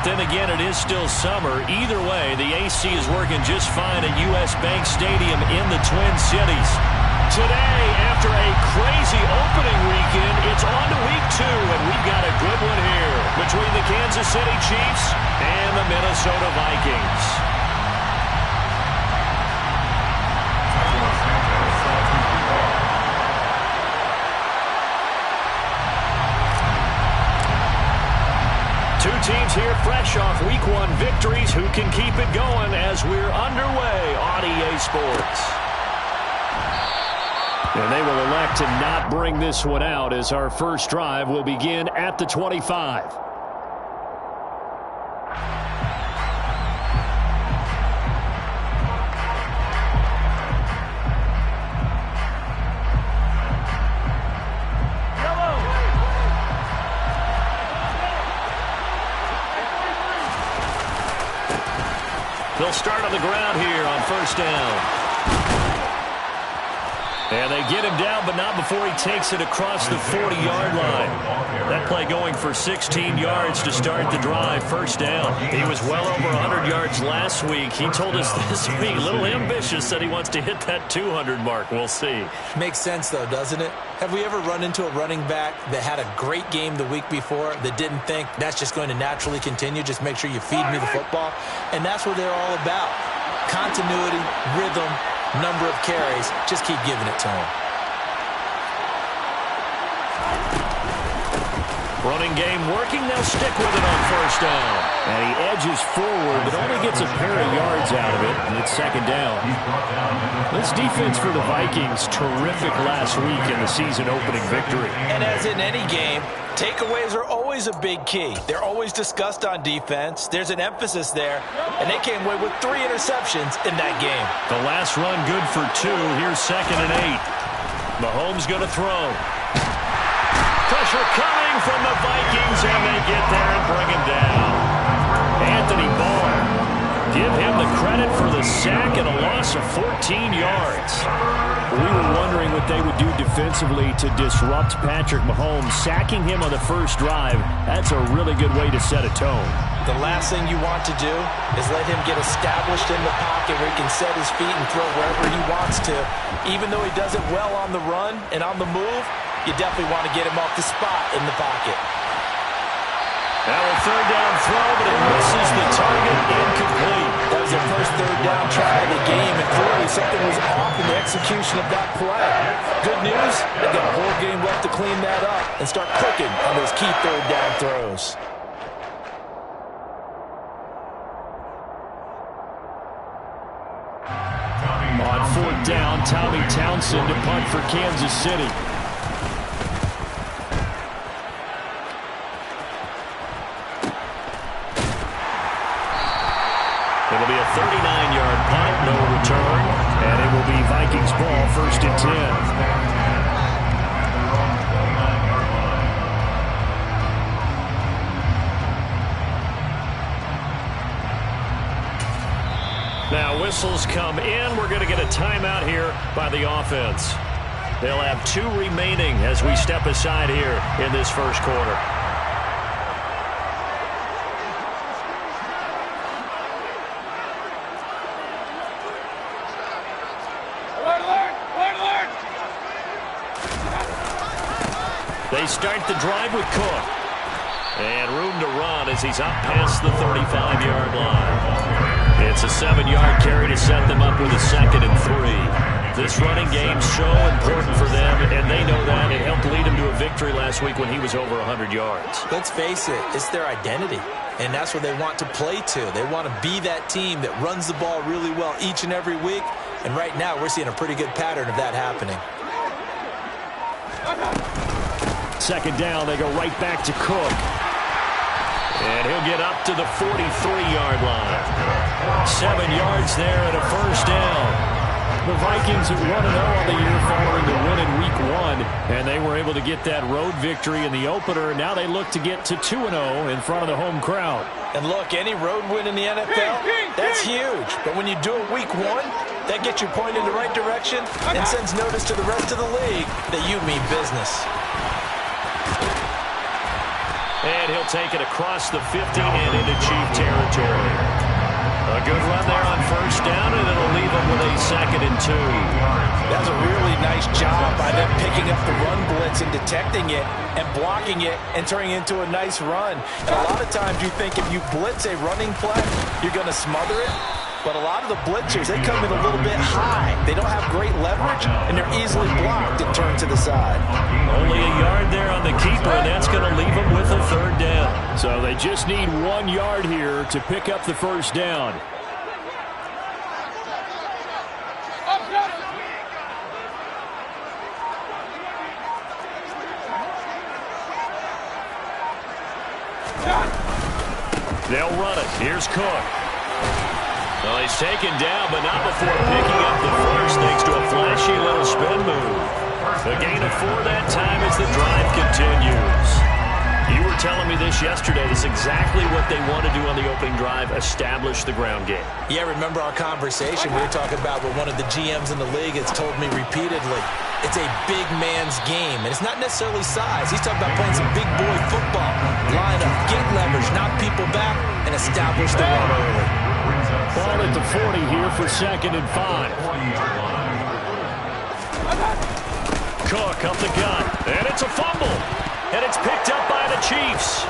But then again, it is still summer. Either way, the AC is working just fine at U.S. Bank Stadium in the Twin Cities. Today, after a crazy opening weekend, it's on to week 2, and we've got a good one here between the Kansas City Chiefs and the Minnesota Vikings. Two teams here fresh off Week 1 victories. Who can keep it going as we're underway on EA Sports? And they will elect to not bring this one out as our first drive will begin at the 25. They'll start on the ground here on first down. And they get him down, but not before he takes it across the 40-yard line. That play going for 16 yards to start the drive, first down. He was well over 100 yards last week. He told us this week, a little ambitious, said he wants to hit that 200 mark. We'll see. Makes sense, though, doesn't it? Have we ever run into a running back that had a great game the week before that didn't think that's just going to naturally continue? Just make sure you feed me the football. And that's what they're all about. Continuity, rhythm, number of carries. Just keep giving it to him. Running game working. They'll stick with it on first down. And he edges forward, but only gets a pair of yards out of it, and it's second down. This defense for the Vikings, terrific last week in the season-opening victory. And as in any game, takeaways are always a big key. They're always discussed on defense. There's an emphasis there, and they came away with 3 interceptions in that game. The last run good for 2. Here's 2nd and 8. Mahomes going to throw. Pressure coming from the Vikings, and they get there and bring him down. Anthony Barr, give him the credit for the sack and a loss of 14 yards. We were wondering what they would do defensively to disrupt Patrick Mahomes. Sacking him on the first drive, that's a really good way to set a tone. The last thing you want to do is let him get established in the pocket where he can set his feet and throw wherever he wants to. Even though he does it well on the run and on the move, you definitely want to get him off the spot in the pocket. Now a third down throw, but it misses the target, incomplete. That was their first third down try of the game, and clearly something was off in the execution of that play. Good news, they've got a whole game left to clean that up and start clicking on those key third down throws. On fourth down, Tommy Townsend to punt for Kansas City. It'll be a 39-yard punt, no return, and it will be Vikings ball, 1st and 10. Now whistles come in. We're going to get a timeout here by the offense. They'll have 2 remaining as we step aside here in this first quarter. They start the drive with Cook. And room to run as he's up past the 35-yard line. It's a 7-yard carry to set them up with a 2nd and 3. This running game's so important for them, and they know that. It helped lead him to a victory last week when he was over 100 yards. Let's face it, it's their identity, and that's what they want to play to. They want to be that team that runs the ball really well each and every week, and right now we're seeing a pretty good pattern of that happening. Second down, they go right back to Cook. And he'll get up to the 43-yard line. 7 yards there and a first down. The Vikings at 1-0 on the year following the win in Week 1, and they were able to get that road victory in the opener. Now they look to get to 2-0 in front of the home crowd. And look, any road win in the NFL, that's huge. But when you do it Week 1, that gets you pointed in the right direction and sends notice to the rest of the league that you mean business. And he'll take it across the 50 and into Chiefs A good run there on first down, and it'll leave them with a 2nd and 2. That's a really nice job by them picking up the run blitz and detecting it and blocking it and turning it into a nice run. And a lot of times you think if you blitz a running play, you're going to smother it. But a lot of the blitzers, they come in a little bit high. They don't have great leverage, and they're easily blocked and turned to the side. Only a yard there on the keeper, and that's going to leave them with a 3rd down. So they just need 1 yard here to pick up the first down. They'll run it. Here's Cook. Well, he's taken down, but not before picking up the first, thanks to a flashy little spin move. A gain of 4 that time as the drive continues. You were telling me this yesterday. This is exactly what they want to do on the opening drive, establish the ground game. Yeah, remember our conversation? We were talking about what one of the GMs in the league has told me repeatedly. It's a big man's game, and it's not necessarily size. He's talking about playing some big boy football. Line up, get leverage, knock people back, and establish the run early. Ball at the 40 here for 2nd and 5. Cook up the gun, and it's a fumble. And it's picked up by the Chiefs.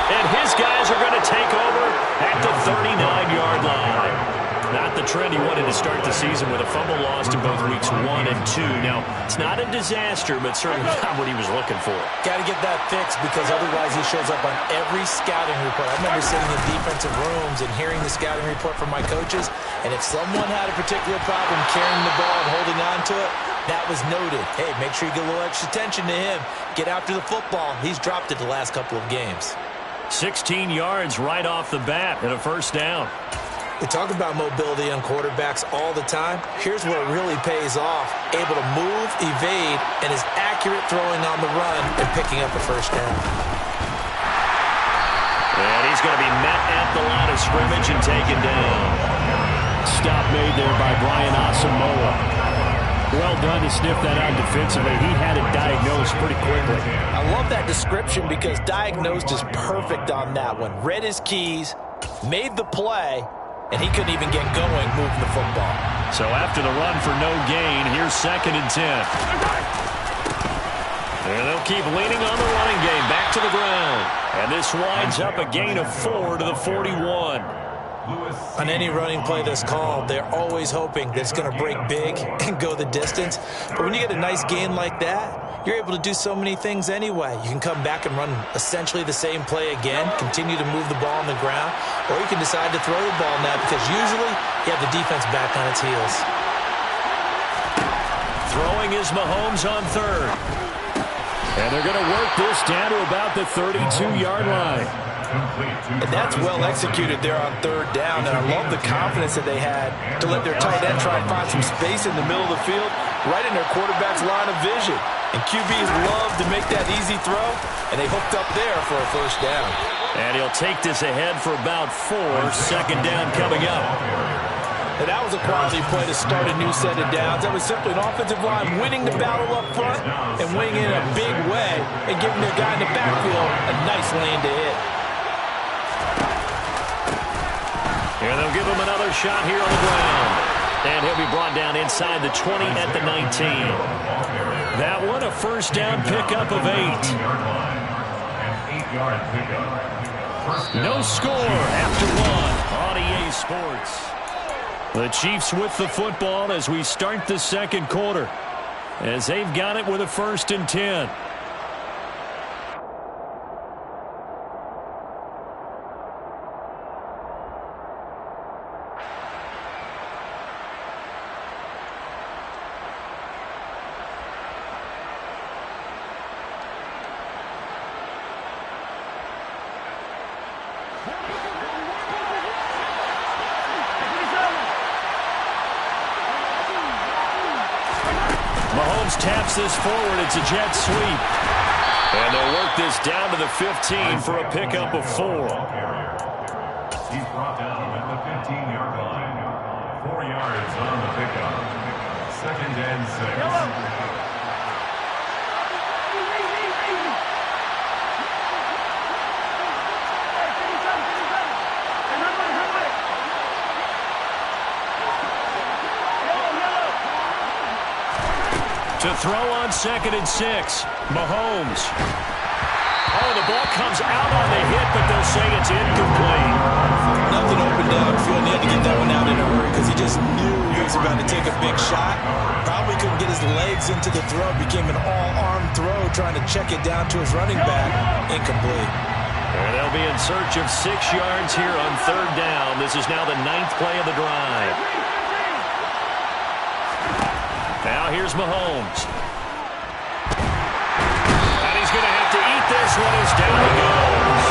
And his guys are going to take over at the 39-yard line. Not the trend he wanted to start the season with a fumble lost in both weeks 1 and 2. Now, it's not a disaster, but certainly not what he was looking for. Got to get that fixed because otherwise he shows up on every scouting report. I remember sitting in defensive rooms and hearing the scouting report from my coaches, and if someone had a particular problem carrying the ball and holding on to it, that was noted. Hey, make sure you get a little extra attention to him. Get after the football. He's dropped it the last couple of games. 16 yards right off the bat and a 1st down. We talk about mobility on quarterbacks all the time. Here's where it really pays off. Able to move, evade, and is accurate throwing on the run and picking up a 1st down. And he's going to be met at the line of scrimmage and taken down. Stop made there by Brian Asamoah. Well done to sniff that out defensively. He had it diagnosed pretty quickly. I love that description because diagnosed is perfect on that one. Read his keys, made the play, and he couldn't even get going moving the football. So after the run for no gain, here's 2nd and 10. And they'll keep leaning on the running game back to the ground. And this winds up a gain of 4 to the 41. On any running play that's called, they're always hoping that it's going to break big and go the distance. But when you get a nice gain like that, you're able to do so many things anyway. You can come back and run essentially the same play again, continue to move the ball on the ground, or you can decide to throw the ball now because usually you have the defense back on its heels. Throwing is Mahomes on 3rd. And they're going to work this down to about the 32-yard line. And that's well executed there on 3rd down. And I love the confidence that they had to let their tight end try and find some space in the middle of the field, right in their quarterback's line of vision. And QBs love to make that easy throw, and they hooked up there for a 1st down. And he'll take this ahead for about 4. 2nd down coming up. And that was a quality play to start a new set of downs. That was simply an offensive line winning the battle up front and winning in a big way and giving their guy in the backfield a nice lane to hit. And they'll give him another shot here on the ground. And he'll be brought down inside the 20 at the 19. That one a 1st down pickup of 8. No score after 1 on EA Sports. The Chiefs with the football as we start the 2nd quarter, as they've got it with a 1st and 10. Mahomes taps this forward. It's a jet sweep. And they'll work this down to the 15 for a pickup of 4. He's brought down at the 15-yard line. 4 yards on the pickup. 2nd and 6. To throw on 2nd and 6. Mahomes. Oh, the ball comes out on the hit, but they'll say it's incomplete. Nothing open downfield. He had to get that one out in a hurry because he just knew he was about to take a big shot. Probably couldn't get his legs into the throw. Became an all-arm throw trying to check it down to his running back. Incomplete. And they'll be in search of 6 yards here on 3rd down. This is now the 9th play of the drive. Now here's Mahomes. And he's going to have to eat this one as down he goes.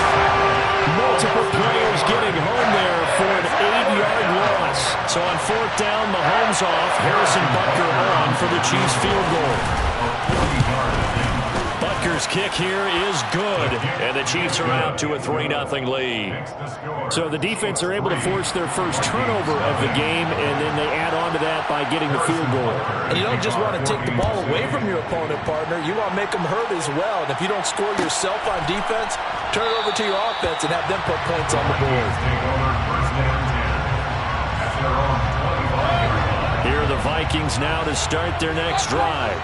Multiple players getting home there for an 8-yard loss. So on 4th down, Mahomes off. Harrison Butker on for the Chiefs field goal. Butker's kick here is good, and the Chiefs are out to a 3-0 lead. So the defense are able to force their first turnover of the game, and then they add on to that by getting the field goal. And you don't just want to take the ball away from your opponent, partner. You want to make them hurt as well. And if you don't score yourself on defense, turn it over to your offense and have them put points on the board. Here are the Vikings now to start their next drive.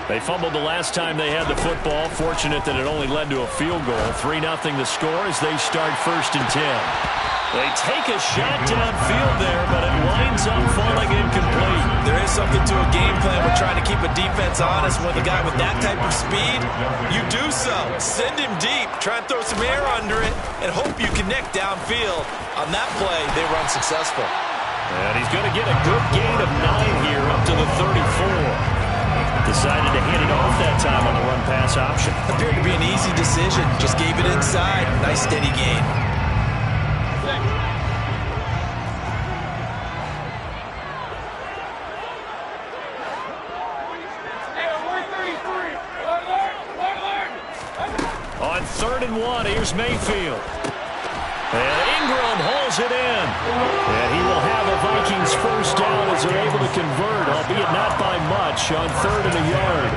They fumbled the last time they had the football. Fortunate that it only led to a field goal. 3-0 the score as they start 1st and 10. They take a shot downfield there, but it winds up falling incomplete. There is something to a game plan with trying to keep a defense honest with a guy with that type of speed. You do so. Send him deep. Try and throw some air under it and hope you connect downfield. On that play, they run successful. And he's going to get a good gain of 9 here up to the 34. Decided to hand it off that time on the run-pass option. Appeared to be an easy decision. Just gave it inside. Nice steady gain. On 3rd and 1, here's Mayfield. And Ingram holds it in. And he will have a Vikings first down as they're able to convert, albeit not by much, on 3rd and a yard.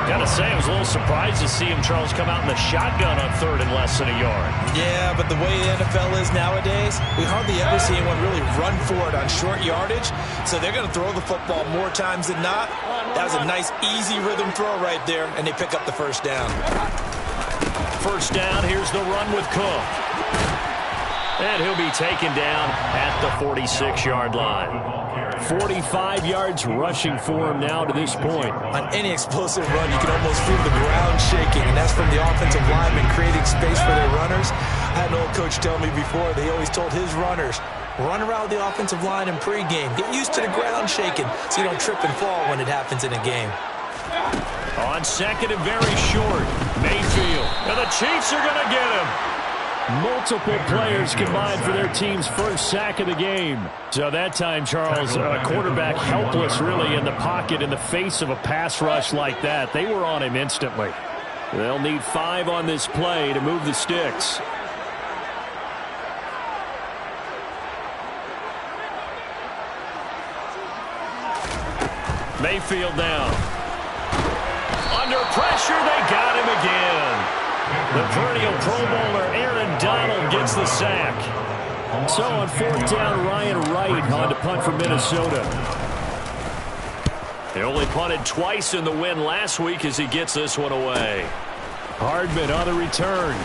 Gotta say, I was a little surprised to see him, Charles, come out in the shotgun on 3rd and less than a yard. Yeah, but the way the NFL is nowadays, we hardly ever see anyone really run for it on short yardage. So they're going to throw the football more times than not. That was a nice, easy rhythm throw right there, and they pick up the first down. First down, here's the run with Cook. And he'll be taken down at the 46-yard line. 45 yards rushing for him now to this point. On any explosive run, you can almost feel the ground shaking, and that's from the offensive linemen creating space for their runners. I had an old coach tell me before, they always told his runners, run around the offensive line in pregame. Get used to the ground shaking so you don't trip and fall when it happens in a game. On 2nd and very short, Mayfield. And the Chiefs are going to get him. Multiple players combined for their team's first sack of the game. So that time, Charles, a quarterback helpless really in the pocket in the face of a pass rush like that. They were on him instantly. They'll need 5 on this play to move the sticks. Mayfield now. Under pressure, they got him again. The perennial Pro Bowler Aaron Donald gets the sack. So on 4th down, Ryan Wright on to punt for Minnesota. He only punted twice in the win last week as he gets this one away. Hardman on the return.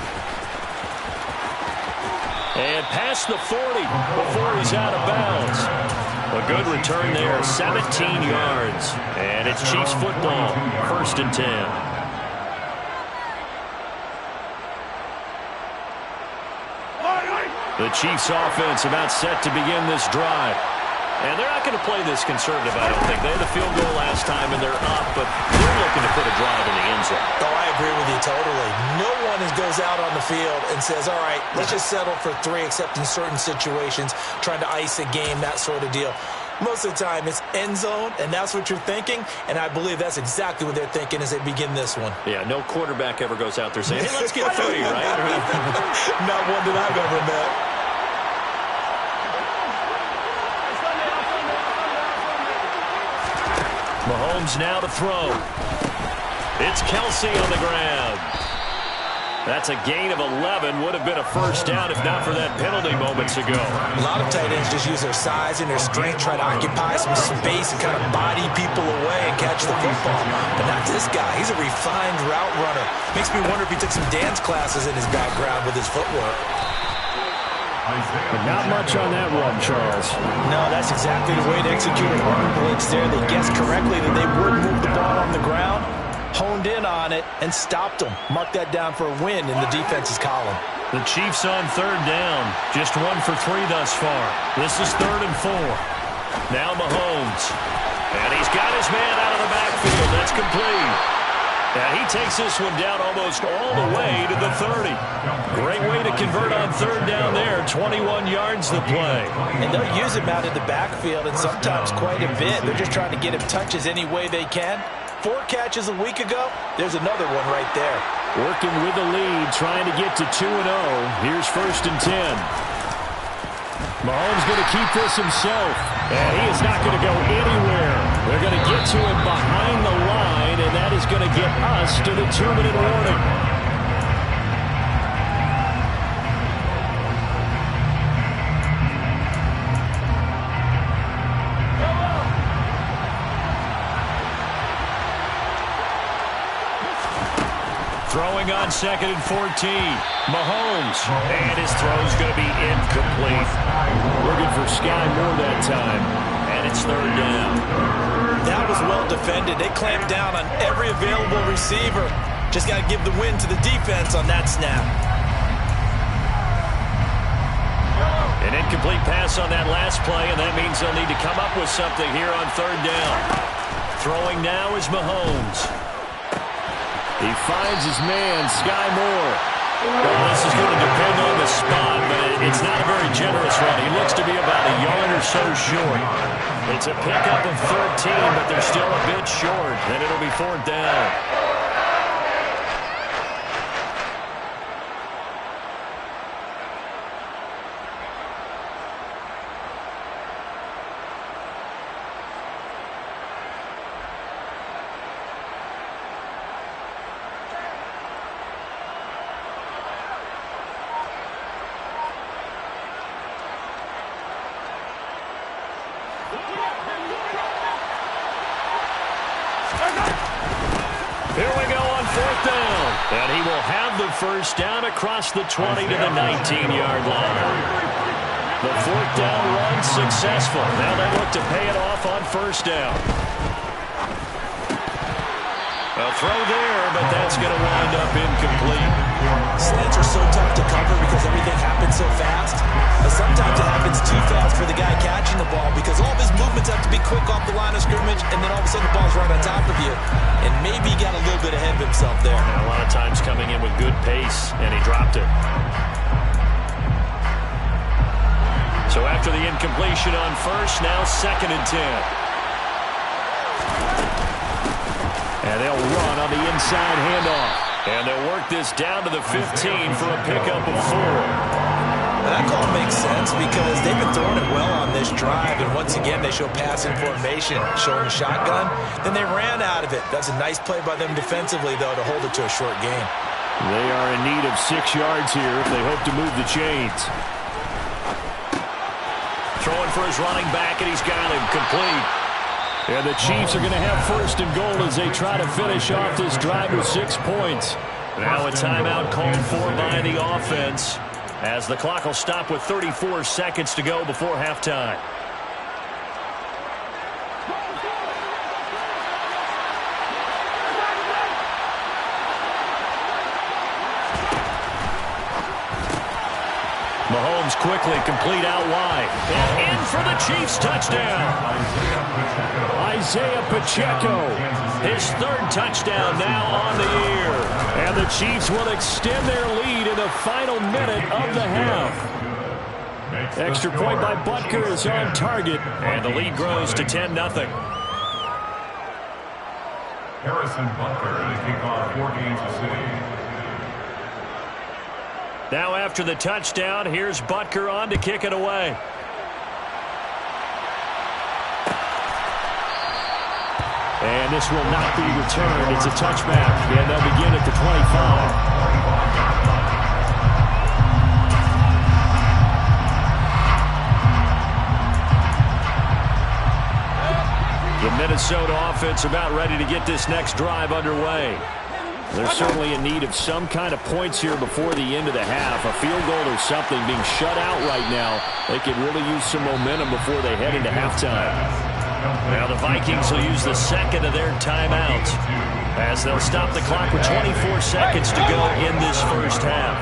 And past the 40 before he's out of bounds. A good return there, 17 yards. And it's Chiefs football, 1st and 10. The Chiefs offense about set to begin this drive. And they're not going to play this conservative, I don't think. They had the field goal last time, and they're up, but they're looking to put a drive in the end zone. Oh, I agree with you totally. No one goes out on the field and says, all right, let's just settle for 3, except in certain situations, trying to ice a game, that sort of deal. Most of the time, it's end zone, and that's what you're thinking, and I believe that's exactly what they're thinking as they begin this one. Yeah, no quarterback ever goes out there saying, hey, let's get 3, right? Not one that I've ever met. Mahomes now to throw. It's Kelsey on the ground. That's a gain of 11. Would have been a first down if not for that penalty moments ago. A lot of tight ends just use their size and their strength, try to occupy some space and kind of body people away and catch the football. But not this guy. He's a refined route runner. Makes me wonder if he took some dance classes in his background with his footwork. But not much on that run, Charles. No, that's exactly the way to execute a run blitz there. They guessed correctly that they would move the ball on the ground, honed in on it, and stopped them. Mark that down for a win in the defense's column. The Chiefs on third down. Just 1 for 3 thus far. This is 3rd and 4. Now Mahomes. And he's got his man out of the backfield. That's complete. And he takes this one down almost all the way to the 30. Great way to convert on third down there. 21 yards the play. And they'll use him out in the backfield, and sometimes quite a bit. They're just trying to get him touches any way they can. 4 catches a week ago. There's another one right there. Working with the lead, trying to get to 2-0. Here's 1st and 10. Mahomes going to keep this himself. And he is not going to go anywhere. They're going to get to him behind the line, and that is going to get us to the 2-minute warning. Throwing on 2nd and 14. Mahomes. And his throw's going to be incomplete. Looking for Sky Moore that time. And it's 3rd down. That was well defended. They clamped down on every available receiver. Just got to give the win to the defense on that snap. An incomplete pass on that last play, and that means they'll need to come up with something here on 3rd down. Throwing now is Mahomes. He finds his man, Sky Moore. Well, this is going to depend on the spot, but it's not a very generous run. He looks to be about a yard or so short. It's a pickup of 13, but they're still a bit short, and it'll be 4th down. Here we go on 4th down. And he will have the first down across the 20 to the 19-yard line. The 4th down run successful. Now they look to pay it off on 1st down. A throw there, but that's going to wind up incomplete. Slants are so tough to cover because everything happens so fast. But sometimes it happens too fast for the guy catching the ball because all of his movements have to be quick off the line of scrimmage, and then all of a sudden the ball's right on top of you. And maybe he got a little bit ahead of himself there. And a lot of times coming in with good pace, and he dropped it. So after the incompletion on 1st, now 2nd and 10. And they'll run on the inside handoff. And they'll work this down to the 15 for a pickup of 4. That call makes sense because they've been throwing it well on this drive, and once again they show passing formation, showing the shotgun. Then they ran out of it. That's a nice play by them defensively, though, to hold it to a short game. They are in need of 6 yards here if they hope to move the chains. Throwing for his running back, and he's got him complete. And the Chiefs are going to have 1st and goal as they try to finish off this drive with 6 points. Now a timeout called for by the offense as the clock will stop with 34 seconds to go before halftime. Mahomes quickly complete out wide. And in for the Chiefs touchdown. Isaiah Pacheco. His 3rd touchdown now on the year. And the Chiefs will extend their lead in the final minute of the half. Extra point by Butker is on target. And the lead grows to 10-0. Harrison Butker to kick off 4 games of city. Now after the touchdown, here's Butker on to kick it away. And this will not be returned. It's a touchback, and they'll begin at the 25. The Minnesota offense about ready to get this next drive underway. They're certainly in need of some kind of points here before the end of the half. A field goal or something being shut out right now. They could really use some momentum before they head into halftime. Now the Vikings will use the second of their timeouts as they'll stop the clock with 24 seconds to go in this first half.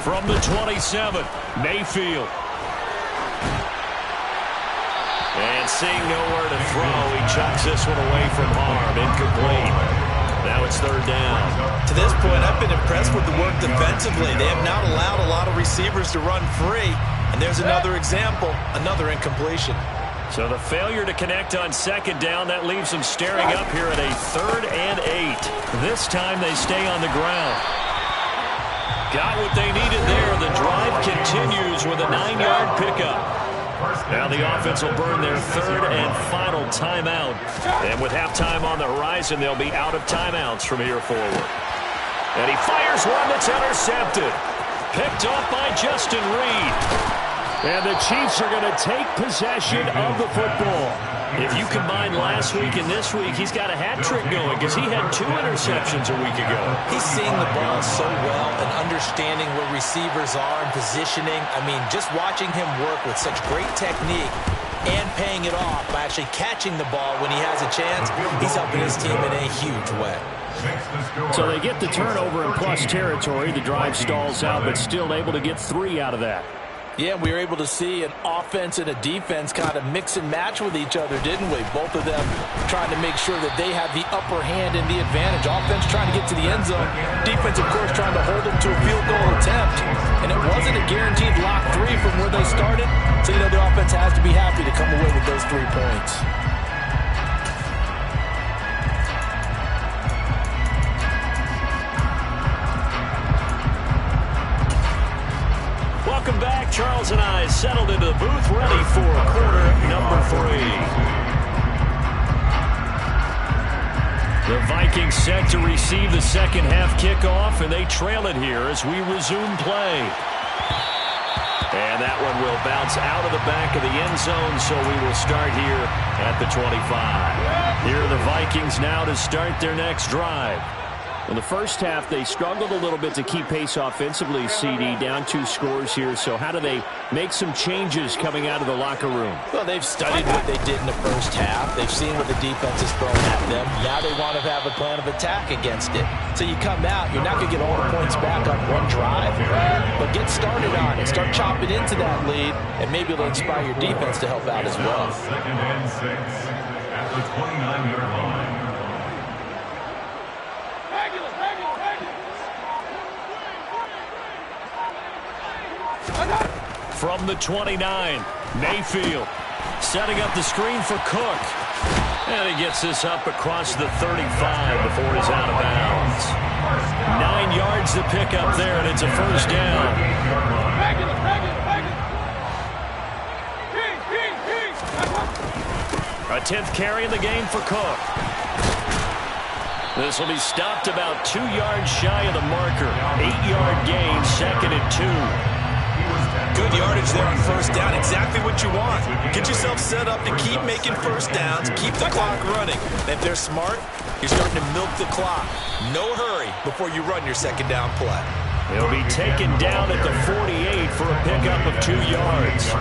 From the 27, Mayfield. And seeing nowhere to throw, he chucks this one away from harm. Incomplete. Now it's third down. To this point, I've been impressed with the work defensively. They have not allowed a lot of receivers to run free. And there's another example, another incompletion. So the failure to connect on second down, that leaves them staring up here at a 3rd and 8. This time they stay on the ground. Got what they needed there. The drive continues with a 9-yard pickup. Now the offense will burn their 3rd and final timeout. And with halftime on the horizon, they'll be out of timeouts from here forward. And he fires one that's intercepted. Picked off by Justin Reed. And the Chiefs are going to take possession of the football. If you combine last week and this week, he's got a hat trick going because he had 2 interceptions a week ago. He's seeing the ball so well and understanding where receivers are and positioning. I mean, just watching him work with such great technique and paying it off by actually catching the ball when he has a chance, he's helping his team in a huge way. So they get the turnover in plus territory. The drive stalls out, but still able to get 3 out of that. Yeah, we were able to see an offense and a defense kind of mix and match with each other, didn't we? Both of them trying to make sure that they have the upper hand and the advantage. Offense trying to get to the end zone. Defense, of course, trying to hold them to a field goal attempt. And it wasn't a guaranteed lock 3 from where they started. So, you know, the offense has to be happy to come away with those 3 points. Welcome back. Charles and I settled into the booth, ready for quarter number 3. The Vikings set to receive the second half kickoff, and they trail it here as we resume play. And that one will bounce out of the back of the end zone, so we will start here at the 25. Here are the Vikings now to start their next drive. In the first half, they struggled a little bit to keep pace offensively, CD, down 2 scores here. So how do they make some changes coming out of the locker room? Well, they've studied what they did in the first half. They've seen what the defense has thrown at them. Now they want to have a plan of attack against it. So you come out, you're not going to get all the points back on one drive, but get started on it. Start chopping into that lead, and maybe it'll inspire your defense to help out as well. 2nd and 6 at the 29-yard line. From the 29, Mayfield setting up the screen for Cook. And he gets this up across the 35 before he's out of bounds. 9 yards to pick up there, and it's a first down. A 10th carry in the game for Cook. This will be stopped about 2 yards shy of the marker. 8-yard gain, 2nd and 2. Good yardage there on first down. Exactly what you want. Get yourself set up to keep making first downs. Keep the clock running. And if they're smart, you're starting to milk the clock. No hurry before you run your second down play. He'll be taken down at the 48 for a pickup of 2 yards.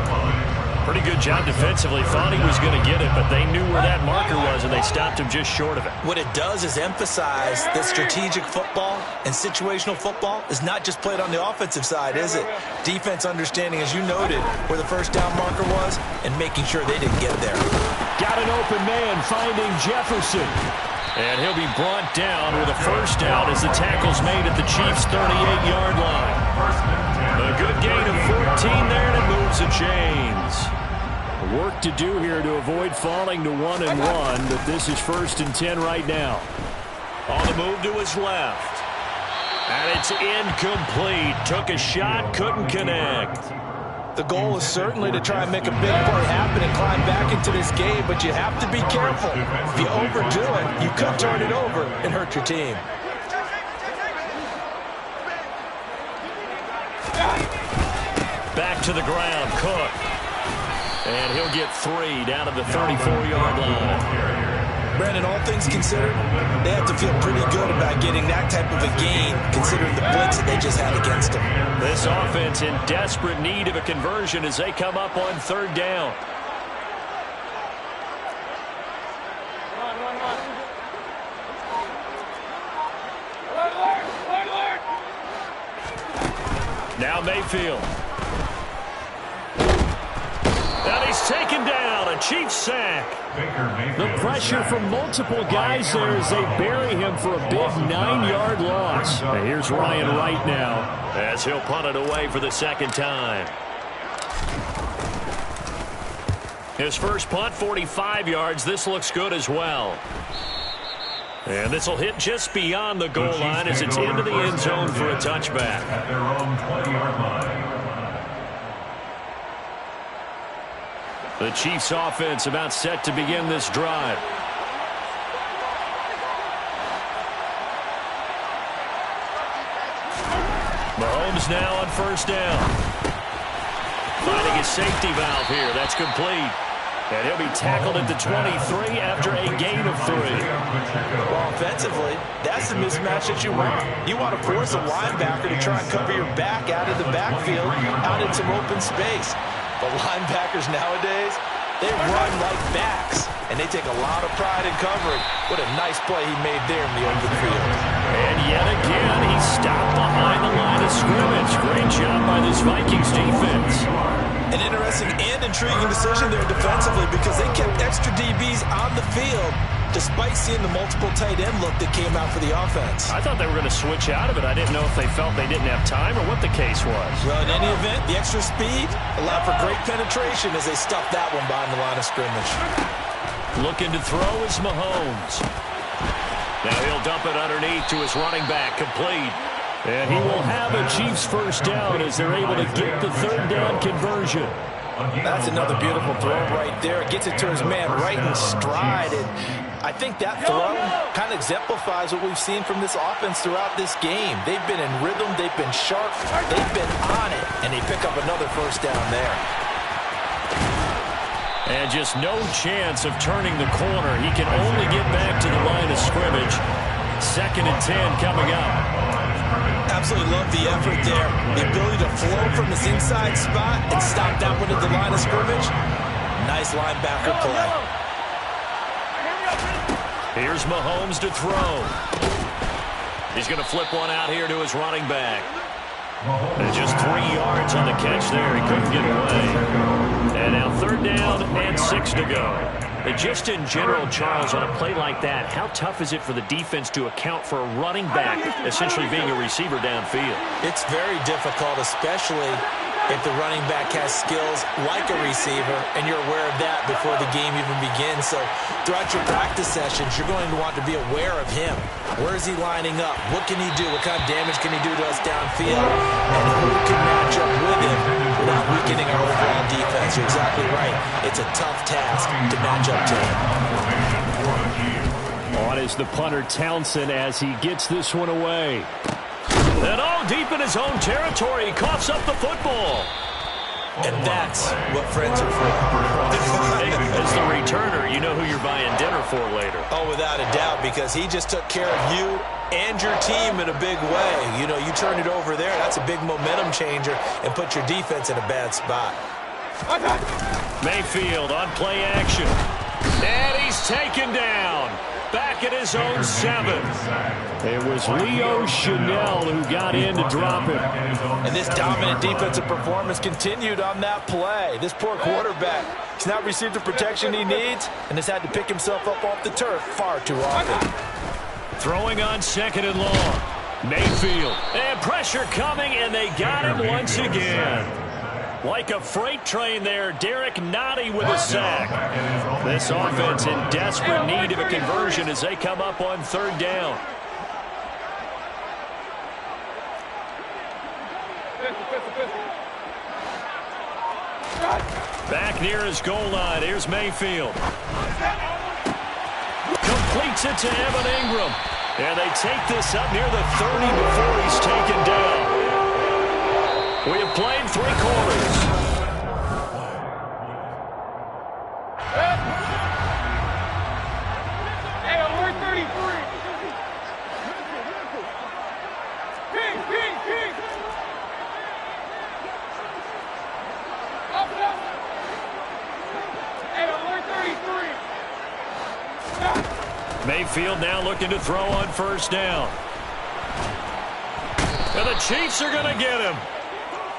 Pretty good job defensively. Thought he was going to get it, but they knew where that marker was, and they stopped him just short of it. What it does is emphasize that strategic football and situational football is not just played on the offensive side, is it? Defense understanding, as you noted, where the first down marker was and making sure they didn't get there. Got an open man, finding Jefferson. And he'll be brought down with a first down as the tackle's made at the Chiefs' 38-yard line. A good gain of 14 there, and it moves the chains. Work to do here to avoid falling to 1-1, but this is 1st and 10 right now. On the move to his left. And it's incomplete. Took a shot, couldn't connect. The goal is certainly to try and make a big play happen and climb back into this game, but you have to be careful. If you overdo it, you could turn it over and hurt your team. Back to the ground, Cook. And he'll get 3 down at the 34-yard line. Brandon, all things considered, they have to feel pretty good about getting that type of a gain, considering the blitz that they just had against them. This offense in desperate need of a conversion as they come up on 3rd down. Now Mayfield. And he's taken down, a Chiefs sack. The pressure from multiple guys there as they bury him for a big 9-yard loss. And here's Ryan Wright now as he'll punt it away for the 2nd time. His first punt, 45 yards. This looks good as well. And this will hit just beyond the goal line as it's into the end zone for a touchback. At their own 20-yard line. The Chiefs offense about set to begin this drive. Mahomes now on 1st down. Finding his safety valve here. That's complete. And he'll be tackled at the 23 after a gain of 3. Well, offensively, that's the mismatch that you want. You want to force a linebacker to try and cover your back out of the backfield, out in some open space. But linebackers nowadays, they run like backs, and they take a lot of pride in covering. What a nice play he made there in the open field. And yet again, he stopped behind the line of scrimmage. Great job by this Vikings defense. An interesting and intriguing decision there defensively because they kept extra DBs on the field despite seeing the multiple tight end look that came out for the offense. I thought they were going to switch out of it. I didn't know if they felt they didn't have time or what the case was. Well, in any event, the extra speed allowed for great penetration as they stuffed that one behind the line of scrimmage. Looking to throw is Mahomes. Now he'll dump it underneath to his running back, complete. And he will have a Chiefs 1st down as they're able to get the 3rd down conversion. That's another beautiful throw right there. It gets it to his man right in stride. And I think that throw kind of exemplifies what we've seen from this offense throughout this game. They've been in rhythm. They've been sharp. They've been on it. And they pick up another 1st down there. And just no chance of turning the corner. He can only get back to the line of scrimmage. 2nd and 10 coming up. Absolutely love the effort there. The ability to flow from his inside spot and stop that one at the line of scrimmage. Nice linebacker play. Here's Mahomes to throw. He's going to flip one out here to his running back. And just 3 yards on the catch there. He couldn't get away. And now 3rd down and 6 to go. Just in general, Charles, on a play like that, how tough is it for the defense to account for a running back essentially being a receiver downfield? It's very difficult, especially if the running back has skills like a receiver, and you're aware of that before the game even begins. So throughout your practice sessions, you're going to want to be aware of him. Where is he lining up? What can he do? What kind of damage can he do to us downfield? And who can match up with him without weakening our overall defense? You're exactly right. It's a tough task to match up to him. On is the punter Townsend as he gets this one away. And deep in his own territory, he coughs up the football. And that's what friends are for. As the returner, you know who you're buying dinner for later. Oh, without a doubt, because he just took care of you and your team in a big way. You know, you turn it over there, that's a big momentum changer and put your defense in a bad spot. Mayfield on play action. And he's taken down. Back at his own 7. It was Leo Chanel who got in to drop him. And this dominant defensive performance continued on that play. This poor quarterback has not received the protection he needs and has had to pick himself up off the turf far too often. Throwing on 2nd and long. Mayfield. And pressure coming, and they got him once again. Like a freight train there, Derek Nottie with a sack. This offense in desperate need of a conversion as they come up on 3rd down. Back near his goal line. Here's Mayfield. Completes it to Evan Ingram. And they take this up near the 30 before he's taken down. We have played 3 quarters. Hey, we're 33. King. Up. Hey, we're 33. Mayfield now looking to throw on first down. And the Chiefs are going to get him.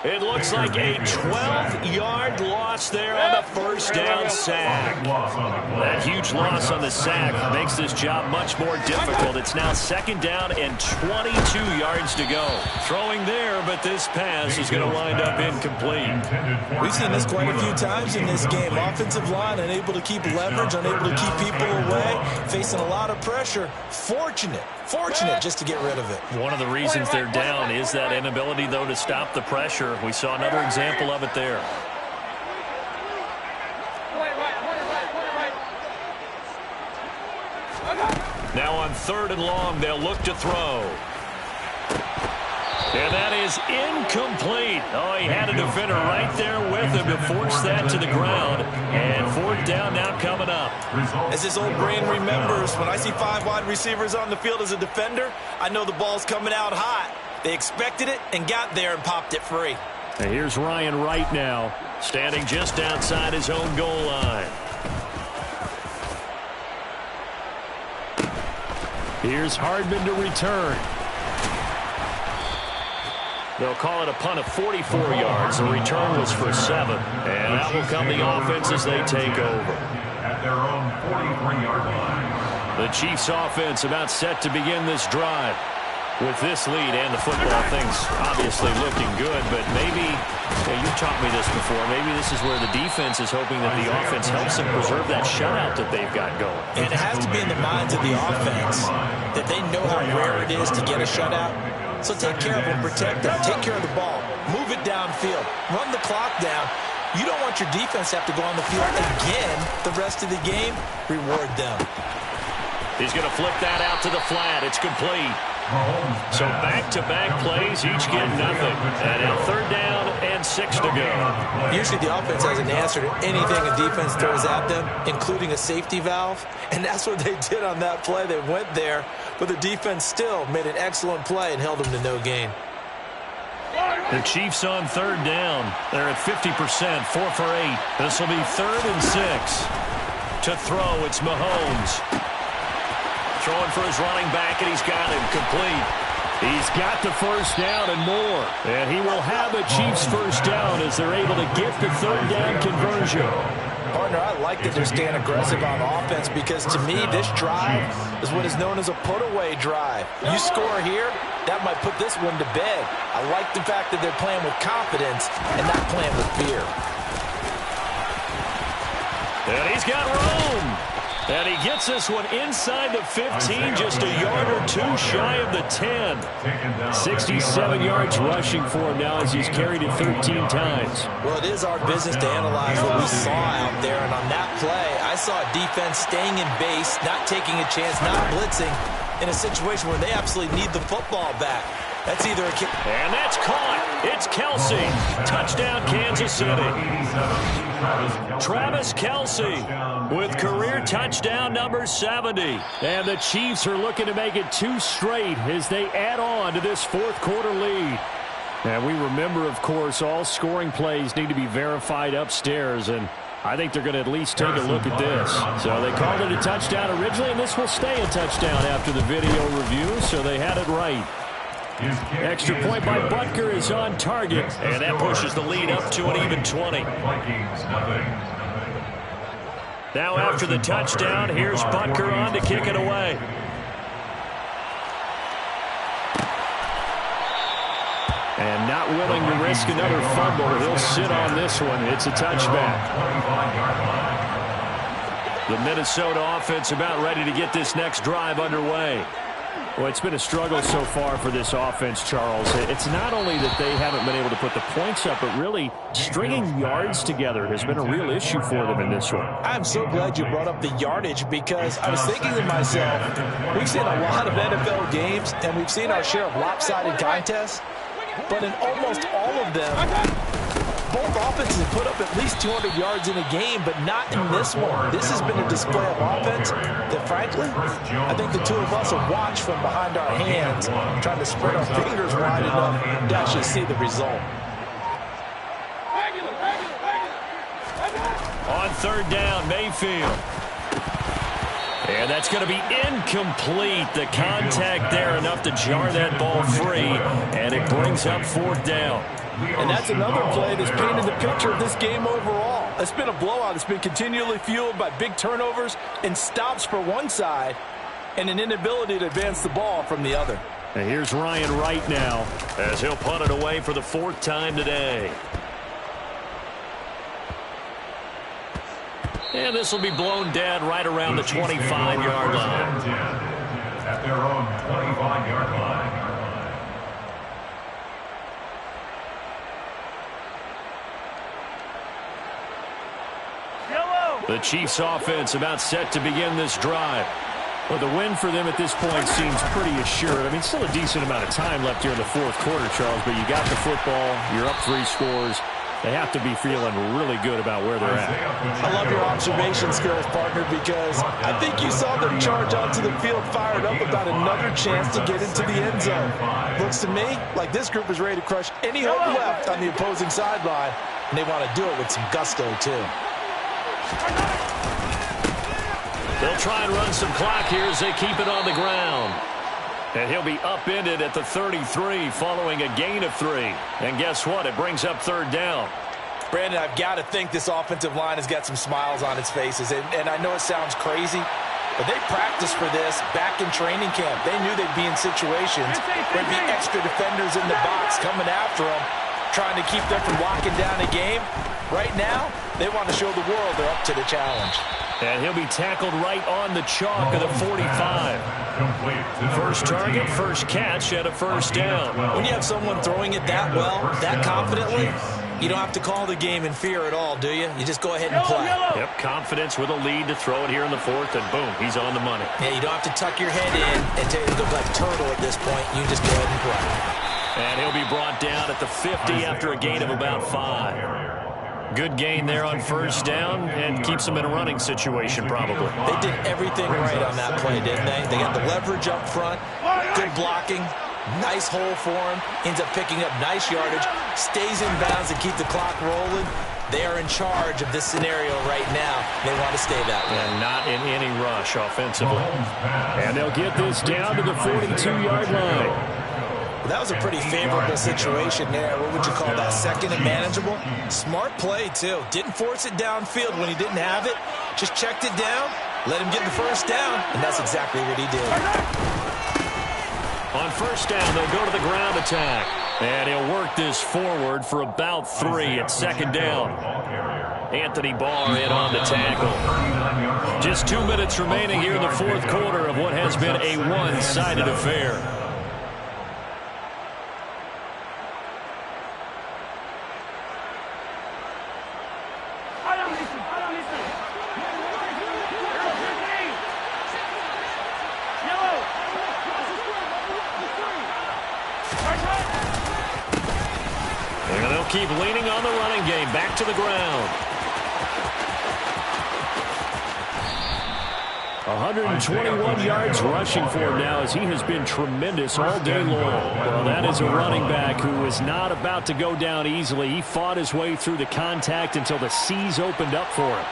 It looks like a 12-yard loss there on the first down sack. That huge loss on the sack makes this job much more difficult. It's now 2nd down and 22 yards to go. Throwing there, but this pass is going to wind up incomplete. We've seen this quite a few times in this game. Offensive line unable to keep leverage, unable to keep people away, facing a lot of pressure. Fortunate just to get rid of it. One of the reasons they're down is that inability, though, to stop the pressure. We saw another example of it there. Now on 3rd and long, they'll look to throw. And that is incomplete. Oh, he had a defender right there with him to force that to the ground. And 4th down now coming up. As this old brain remembers, when I see 5 wide receivers on the field as a defender, I know the ball's coming out hot. They expected it and got there and popped it free. And here's Ryan Wright now, standing just outside his own goal line. Here's Hardman to return. They'll call it a punt of 44 yards. The return was for 7. And out will come the offense as they take over. At their own 43-yard line. The Chiefs offense about set to begin this drive. With this lead and the football, things obviously looking good, but maybe, you've taught me this before, maybe this is where the defense is hoping that the offense helps them preserve that shutout that they've got going. And it has to be in the minds of the offense that they know how rare it is to get a shutout. So take care of them, protect them, take care of the ball, move it downfield, run the clock down. You don't want your defense to have to go on the field again the rest of the game. Reward them. He's going to flip that out to the flat. It's complete. So back-to-back plays, each get nothing. And now 3rd down and 6 to go. Usually the offense has an answer to anything a defense throws at them, including a safety valve. And that's what they did on that play. They went there, but the defense still made an excellent play and held them to no gain. The Chiefs on 3rd down. They're at 50%, 4 for 8. This will be 3rd and 6. To throw, it's Mahomes. Throwing for his running back, and he's got him complete. He's got the first down and more. And he will have a Chiefs first down as they're able to get the 3rd down conversion. Partner, I like that they're staying aggressive on offense because, to me, this drive is what is known as a put-away drive. You score here, that might put this one to bed. I like the fact that they're playing with confidence and not playing with fear. And he's got room. And he gets this one inside the 15, just a yard or 2 shy of the 10. 67 yards rushing for him now as he's carried it 13 times. Well, it is our business to analyze what we saw out there. And on that play, I saw a defense staying in base, not taking a chance, not blitzing, in a situation where they absolutely need the football back. That's either a kick. And that's caught. It's Kelsey. Touchdown, Kansas City. Travis Kelsey with career touchdown number 70. And the Chiefs are looking to make it 2 straight as they add on to this 4th quarter lead. And we remember, of course, all scoring plays need to be verified upstairs. And I think they're going to at least take a look at this. So they called it a touchdown originally, and this will stay a touchdown after the video review. So they had it right. Extra point by Butker is on target, and that pushes the lead up to an even 20. Now after the touchdown, here's Butker on to kick it away. And not willing to risk another fumble, he'll sit on this one. It's a touchback. The Minnesota offense about ready to get this next drive underway. Well, it's been a struggle so far for this offense, Charles. It's not only that they haven't been able to put the points up, but really stringing yards together has been a real issue for them in this one. I'm so glad you brought up the yardage because I was thinking to myself, we've seen a lot of NFL games and we've seen our share of lopsided contests, but in almost all of them, both offenses have put up at least 200 yards in a game, but not in this one. This has been a display of offense that, frankly, I think the two of us have watched from behind our hands, trying to spread our fingers wide enough to actually see the result. On third down, Mayfield. And that's going to be incomplete. The contact there enough to jar that ball free, and it brings up fourth down. And that's another play that's painted the picture of this game overall. It's been a blowout. It's been continually fueled by big turnovers and stops for one side and an inability to advance the ball from the other. And here's Ryan Wright now as he'll punt it away for the fourth time today. And this will be blown dead right around the 25-yard line. At their own 25-yard line. The Chiefs offense about set to begin this drive. Well, the win for them at this point seems pretty assured. I mean, still a decent amount of time left here in the fourth quarter, Charles, but you got the football, you're up 3 scores. They have to be feeling really good about where they're at. I love your observation skills, partner, because I think you saw them charge onto the field fired up about another chance to get into the end zone. Looks to me like this group is ready to crush any hope left on the opposing sideline, and they want to do it with some gusto, too. They'll try and run some clock here as they keep it on the ground. And he'll be upended at the 33 following a gain of 3. And guess what? It brings up third down. Brandon, I've got to think this offensive line has got some smiles on its faces. And I know it sounds crazy, but they practiced for this back in training camp. They knew they'd be in situations where there'd be extra defenders in the box coming after them, trying to keep them from locking down a game. Right now, they want to show the world they're up to the challenge. And he'll be tackled right on the chalk of the 45. First target, first catch at a first down. When you have someone throwing it that well, that confidently, you don't have to call the game in fear at all, do you? You just go ahead and play. Yep, confidence with a lead to throw it here in the fourth, and boom, he's on the money. Yeah, you don't have to tuck your head in and take it to go like turtle at this point. You just go ahead and play. And he'll be brought down at the 50 after a gain of about 5. Good gain there on first down and keeps them in a running situation probably. They did everything right on that play, didn't they? They got the leverage up front, good blocking, nice hole for him, ends up picking up nice yardage, stays in bounds to keep the clock rolling. They are in charge of this scenario right now. They want to stay that way. And not in any rush offensively. And they'll get this down to the 42-yard line. That was a pretty favorable situation there. What would you call that? Second and manageable? Smart play, too. Didn't force it downfield when he didn't have it. Just checked it down, let him get the first down, and that's exactly what he did. On first down, they'll go to the ground attack. And he'll work this forward for about 3 at second down. Anthony Barr in on the tackle. Just 2 minutes remaining here in the fourth quarter of what has been a one-sided affair. Keep leaning on the running game. Back to the ground. 121 yards rushing for him now as he has been tremendous all day long. Well, that is a running back who is not about to go down easily. He fought his way through the contact until the seas opened up for him.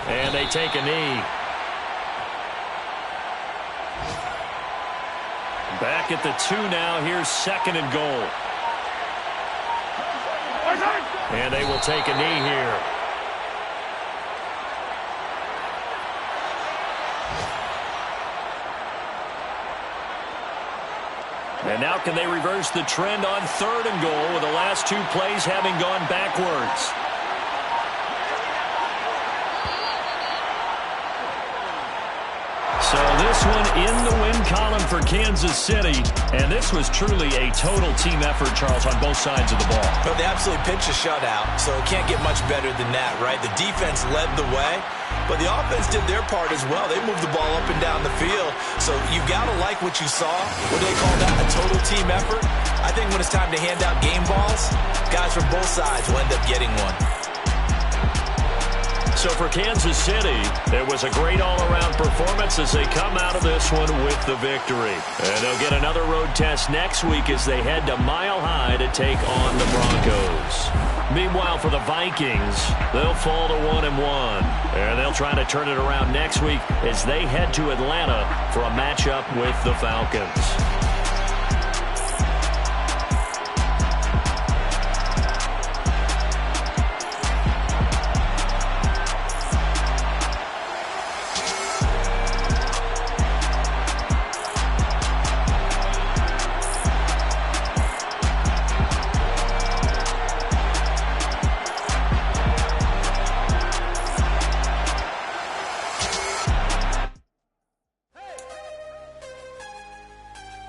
And they take a knee. Back at the 2 now. Here's second and goal. And they will take a knee here. And now can they reverse the trend on third and goal with the last 2 plays having gone backwards? this one in the win column for Kansas City. And this was truly a total team effort, Charles, on both sides of the ball. Well, they absolutely pitched a shutout, so it can't get much better than that, right? The defense led the way, but the offense did their part as well. They moved the ball up and down the field, so you've got to like what you saw. What do they call that? A total team effort? I think when it's time to hand out game balls, guys from both sides will end up getting one. So for Kansas City, it was a great all-around performance as they come out of this one with the victory. And they'll get another road test next week as they head to Mile High to take on the Broncos. Meanwhile, for the Vikings, they'll fall to 1-1. And they'll try to turn it around next week as they head to Atlanta for a matchup with the Falcons.